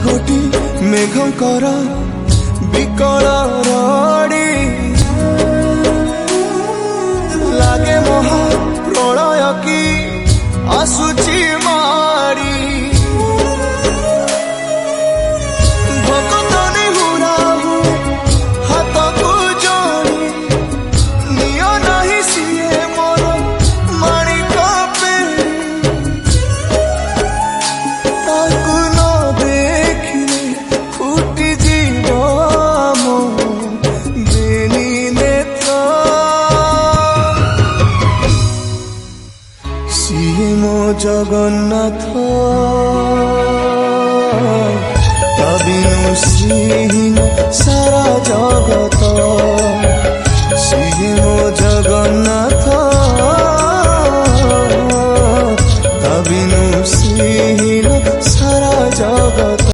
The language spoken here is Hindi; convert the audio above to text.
गोटी मेघंकर विकल रड़ी लागे महा प्रलय की आसुची मारी भक्तनी हुराहु हाथ को जोड़ी नियो नहीं सिए मोर माणिक पेड़ी ताकू न देखिले फुटी जीव मो बेनी नेत्र सिए मो जगन्नाथ तबिनु श्रीहीन सारा जगत।